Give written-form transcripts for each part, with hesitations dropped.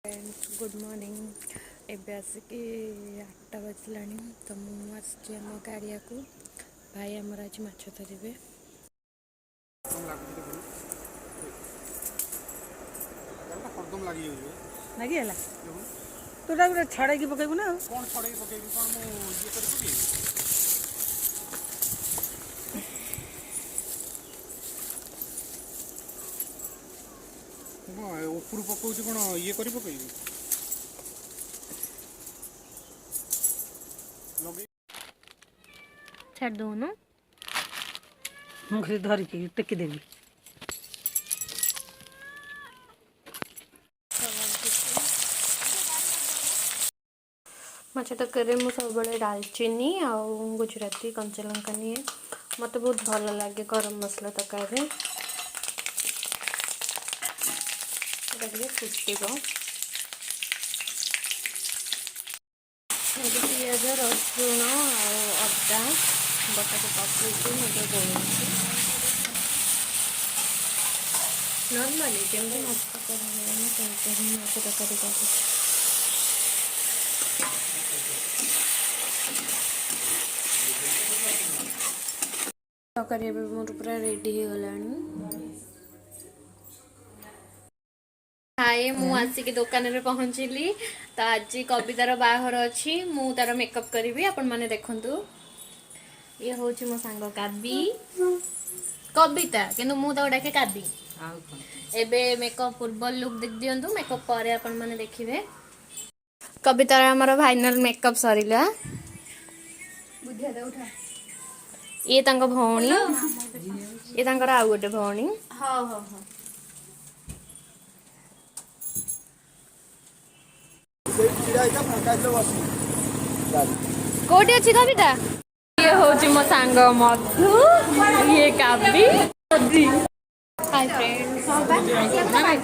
Friends good morning. एबे आसिकी 8टा बजलानी तो मुझे आम गाड़िया को भाई आमर आज माछ धरवे। लगिगला तोटा गोटे छड़े पकेबू ना कौन छड़े पकेबी कौन मु ये कर पकेबी ऊपर पकाउछ कौन ये कर पकेबी छाड़ दो ना मुझे धरिकी टेकिदेवी। माछ तरकारी मु सब डालचीनी आउ गुजराती कंचा लंका निए मत बहुत भल लगे गरम मसला तरकारी फुटब पिज रसुण आदा बटा को पकड़ नर्माली जमी माछ तरकारी माछ तरकारी कर तरकारी मोर पूरा रेडी हो गलानी। हाय मु आसिक दुकान रे पहुंचली तो आज कवितार बाहर अच्छी मु तार मेकअप करी आपण माने देखंतु ये होची मो सांग काबी कविता किंतु मु तो डाके काबी एबे मेकअप पूर्व लुक देख दियंतु मेकअप पर आपण माने देखिबे। कवितार हमर फाइनल मेकअप सरीला बुझिया दे उठा ये तांको भौणी ये तांकर आउ गोटे भौणी हां हां हां कोटी अच्छी कविता ये होची मो सांग मधु ये काबी हाय फ्रेंड्स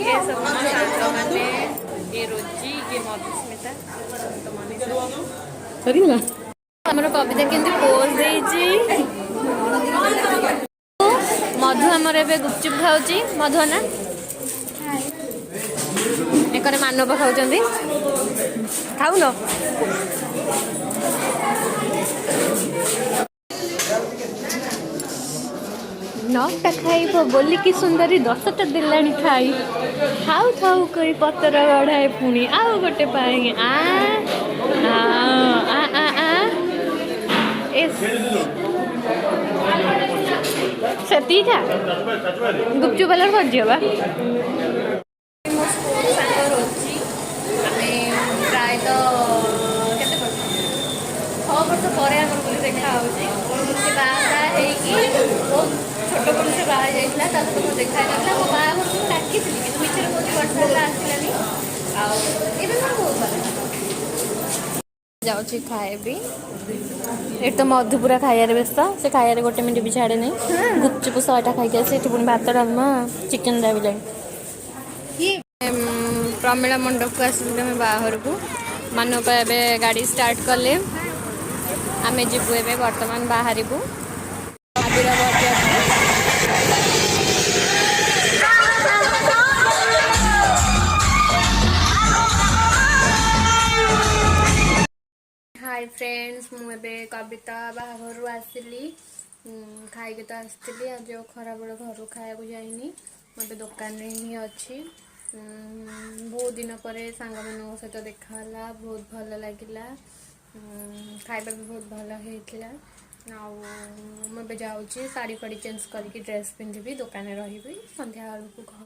ये सब मो सांग माने ये रोजी ये मधुस्मिता तो मनीषा सरीला हमर कविता केंती पोज देजी मधु आमर ए गुपचुप खाऊची मधु ना एक मानव खाऊ खाऊन नौटा खाइब बोली कि सुंदरी 10टा दिलानी खाई खाऊ खाऊ करी पतर गढ़ाए पुणी आउ गोटे पाए आ आ आ आ आ सती था गुपचुप वाला कर दियो बा प्राय तो छह वर्ष पर देखा छोट बड़ से बाहर जाता देखा मो बाहर डाकी मिचर बहुत वर्ष आसलानी बहुत भल जाऊँ खाएबी ये तो मधु पूरा खाइबार व्यस्त से खाइबार गोटे मिनट भी छाड़े नहीं गुपचुप 100टा खाई पुणी भात डालमा चिकेन दाबिला प्रमिला मंडप को आस बाहर को मानव ए गाड़ी स्टार्ट कले आम जीवु ए बर्तमान बाहर को हाय फ्रेंड्स मुझे कविता बाहर आसली खाई तो आसती आज खरा बेल घर खाया जाइनी मत दुकान ही अच्छी बहुत दिन पर सांग मान सहित देखाला बहुत भल लगिला खाइबा भी बहुत भल होता मुझे जाऊँगी शाढ़ी फाड़ी चेंज करके ड्रेस पिंधि दुकान रही संध्या बेलू घर